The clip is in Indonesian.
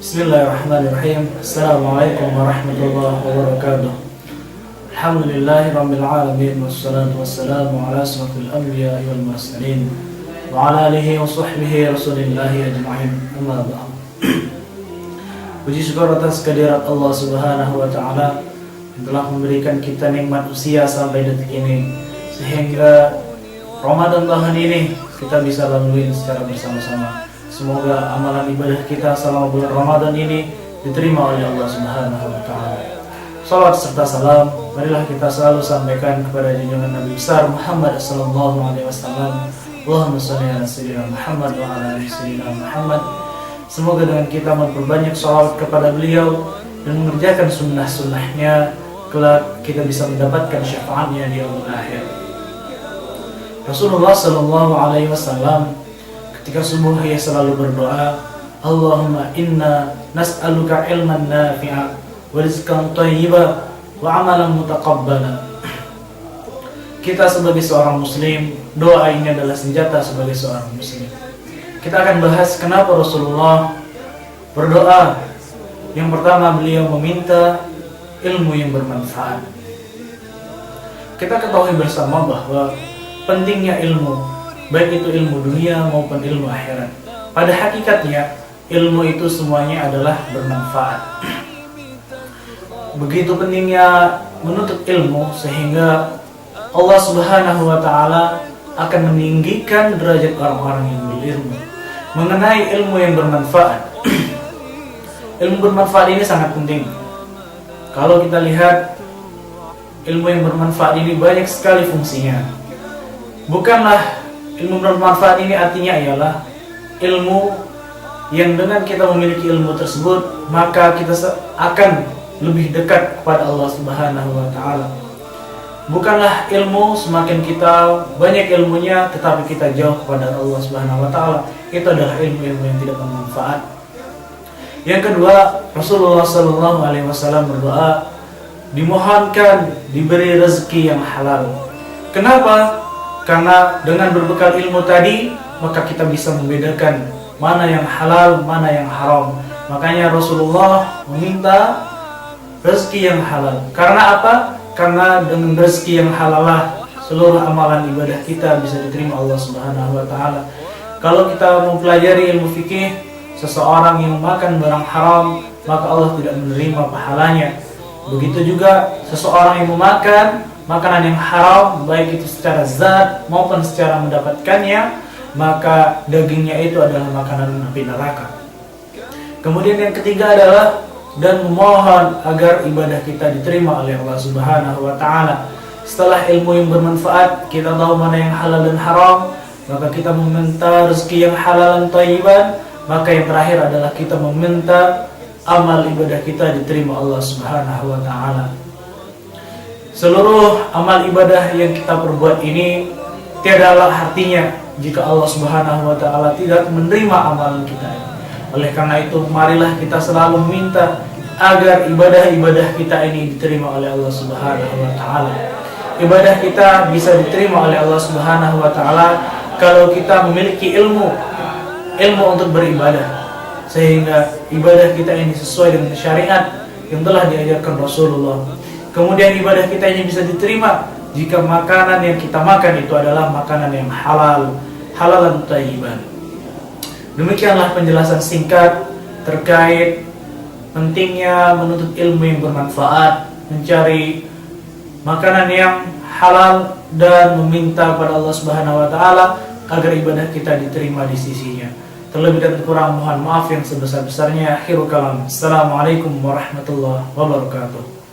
Bismillahirrahmanirrahim. Assalamualaikum warahmatullahi wabarakatuh. Alhamdulillahirabbil alamin wassalatu wassalamu ala asyrafil anbiya'i wal mursalin wa ala alihi wa sahbihi rasulillahi ajma'in. Amma ba'd. Puji syukur atas kehadirat Allah Subhanahu wa taala yang telah memberikan kita nikmat usia sampai detik ini, sehingga Ramadan tahun ini kita bisa lalui secara bersama-sama. Semoga amalan ibadah kita selama bulan Ramadan ini diterima oleh Allah Subhanahu wa taala. Salawat serta salam marilah kita selalu sampaikan kepada junjungan Nabi besar Muhammad sallallahu alaihi wasallam. Allahumma shalli ala sayyidina Muhammad wa ala ali sayyidina Muhammad. Semoga dengan kita memperbanyak salawat kepada beliau dan mengerjakan sunnah-sunnahnya, kelak kita bisa mendapatkan syafaatnya di yaumul akhir. Rasulullah sallallahu alaihi wasallam ketika subuh ia selalu berdoa, Allahumma inna nas'aluka ilman nafi'a wa rizqan thayyiba wa amalan mutaqabbala. Kita sebagai seorang muslim, doa ini adalah senjata sebagai seorang muslim. Kita akan bahas kenapa Rasulullah berdoa. Yang pertama, beliau meminta ilmu yang bermanfaat. Kita ketahui bersama bahwa pentingnya ilmu, baik itu ilmu dunia maupun ilmu akhirat. Pada hakikatnya, ilmu itu semuanya adalah bermanfaat. Begitu pentingnya menuntut ilmu sehingga Allah Subhanahu wa taala akan meninggikan derajat orang-orang yang berilmu mengenai ilmu yang bermanfaat. Ilmu bermanfaat ini sangat penting. Kalau kita lihat, ilmu yang bermanfaat ini banyak sekali fungsinya. Bukanlah ilmu bermanfaat ini artinya ialah ilmu yang dengan kita memiliki ilmu tersebut maka kita akan lebih dekat kepada Allah Subhanahu wa taala. Bukanlah ilmu semakin kita banyak ilmunya tetapi kita jauh kepada Allah Subhanahu wa taala. Itu adalah ilmu-ilmu yang tidak bermanfaat. Yang kedua, Rasulullah sallallahu alaihi wasallam berdoa dimohonkan diberi rezeki yang halal. Kenapa? Karena dengan berbekal ilmu tadi, maka kita bisa membedakan mana yang halal, mana yang haram. Makanya Rasulullah meminta rezeki yang halal. Karena apa? Karena dengan rezeki yang halal lah seluruh amalan ibadah kita bisa diterima Allah Subhanahu wa taala. Kalau kita mempelajari ilmu fikih, seseorang yang makan barang haram, maka Allah tidak menerima pahalanya. Begitu juga seseorang yang memakan makanan yang haram, baik itu secara zat maupun secara mendapatkannya, maka dagingnya itu adalah makanan api neraka. Kemudian yang ketiga adalah dan memohon agar ibadah kita diterima oleh Allah Subhanahu wa taala. Setelah ilmu yang bermanfaat, kita tahu mana yang halal dan haram, maka kita meminta rezeki yang halal dan thayyiban. Maka yang terakhir adalah kita meminta amal ibadah kita diterima Allah Subhanahu wa taala. Seluruh amal ibadah yang kita perbuat ini tiadalah artinya jika Allah Subhanahu wa taala tidak menerima amalan kita. Oleh karena itu, marilah kita selalu meminta agar ibadah-ibadah kita ini diterima oleh Allah Subhanahu wa taala. Ibadah kita bisa diterima oleh Allah Subhanahu wa taala kalau kita memiliki ilmu untuk beribadah, sehingga ibadah kita ini sesuai dengan syariat yang telah diajarkan Rasulullah. Kemudian ibadah kita ini bisa diterima jika makanan yang kita makan itu adalah makanan yang halal, halalan thayyiban. Demikianlah penjelasan singkat terkait pentingnya menuntut ilmu yang bermanfaat, mencari makanan yang halal dan meminta kepada Allah Subhanahu wa taala agar ibadah kita diterima di sisinya. Terlebih dan kurang mohon maaf yang sebesar-besarnya. Akhirul kalam. Assalamualaikum warahmatullahi wabarakatuh.